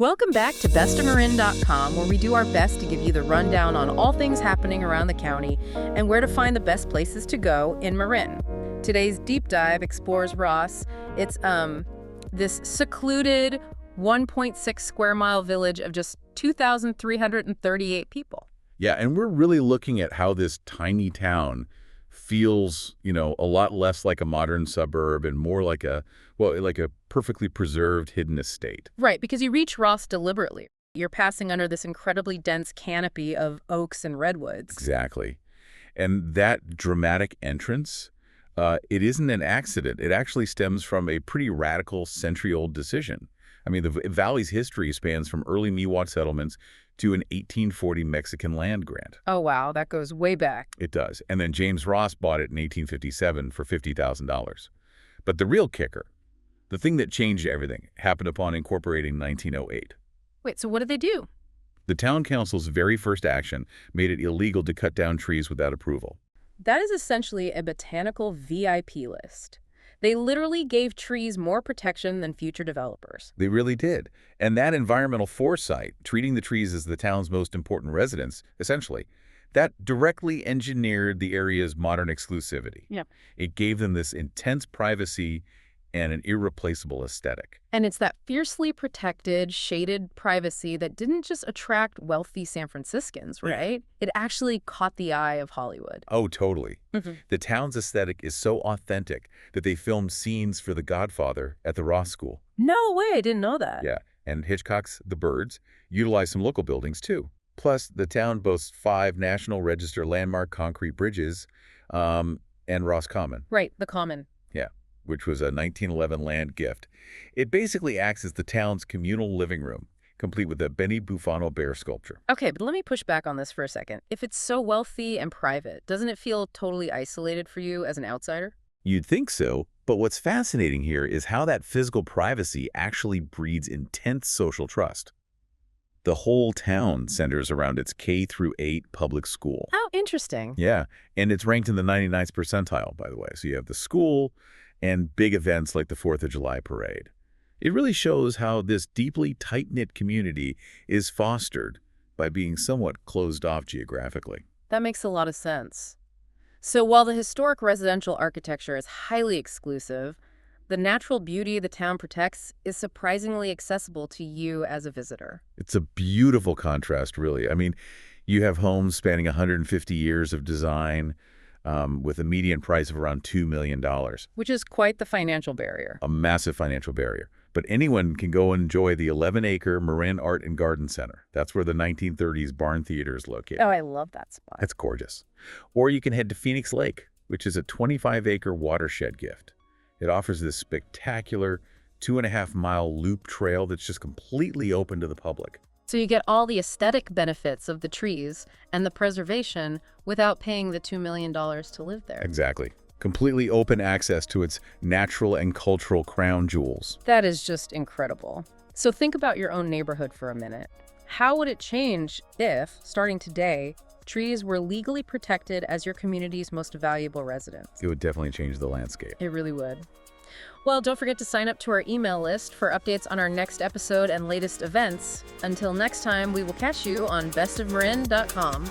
Welcome back to bestofmarin.com, where we do our best to give you the rundown on all things happening around the county and where to find the best places to go in Marin. Today's deep dive explores Ross. It's this secluded 1.6 square mile village of just 2,338 people. Yeah, and we're really looking at how this tiny town feels, a lot less like a modern suburb and more like a perfectly preserved hidden estate. Right, because you reach Ross deliberately. You're passing under this incredibly dense canopy of oaks and redwoods. Exactly. And that dramatic entrance, it isn't an accident. It actually stems from a pretty radical century-old decision. I mean, the valley's history spans from early Miwok settlements to an 1840 Mexican land grant. Oh, wow, that goes way back. It does. And then James Ross bought it in 1857 for $50,000. But the real kicker, the thing that changed everything, happened upon incorporating 1908. Wait, so what did they do? The town council's very first action made it illegal to cut down trees without approval. That is essentially a botanical VIP list. They literally gave trees more protection than future developers. They really did. And that environmental foresight, treating the trees as the town's most important residents, essentially, that directly engineered the area's modern exclusivity. Yep. It gave them this intense privacy and an irreplaceable aesthetic. And it's that fiercely protected, shaded privacy that didn't just attract wealthy San Franciscans, right? It actually caught the eye of Hollywood. Oh, totally. Mm-hmm. The town's aesthetic is so authentic that they filmed scenes for The Godfather at the Ross School. No way, I didn't know that. Yeah, and Hitchcock's The Birds utilized some local buildings, too. Plus, the town boasts 5 National Register landmark concrete bridges and Ross Common. Right, the Common. Yeah, which was a 1911 land gift. It basically acts as the town's communal living room, complete with a Benny Buffano bear sculpture. Okay, but let me push back on this for a second. If it's so wealthy and private, doesn't it feel totally isolated for you as an outsider? You'd think so, but what's fascinating here is how that physical privacy actually breeds intense social trust. The whole town centers around its K-8 public school. How interesting. Yeah, and it's ranked in the 99th percentile, by the way. So you have the school and big events like the 4th of July parade. It really shows how this deeply tight-knit community is fostered by being somewhat closed off geographically. That makes a lot of sense. So while the historic residential architecture is highly exclusive, the natural beauty the town protects is surprisingly accessible to you as a visitor. It's a beautiful contrast, really. I mean, you have homes spanning 150 years of design with a median price of around $2 million. Which is quite the financial barrier. A massive financial barrier. But anyone can go and enjoy the 11-acre Marin Art and Garden Center. That's where the 1930s Barn Theater is located. Oh, I love that spot. That's gorgeous. Or you can head to Phoenix Lake, which is a 25-acre watershed gift. It offers this spectacular 2.5-mile loop trail that's just completely open to the public. So you get all the aesthetic benefits of the trees and the preservation without paying the $2 million to live there. Exactly. Completely open access to its natural and cultural crown jewels. That is just incredible. So think about your own neighborhood for a minute. How would it change if, starting today, trees were legally protected as your community's most valuable residents? It would definitely change the landscape. It really would. Well, don't forget to sign up to our email list for updates on our next episode and latest events. Until next time, we will catch you on bestofmarin.com.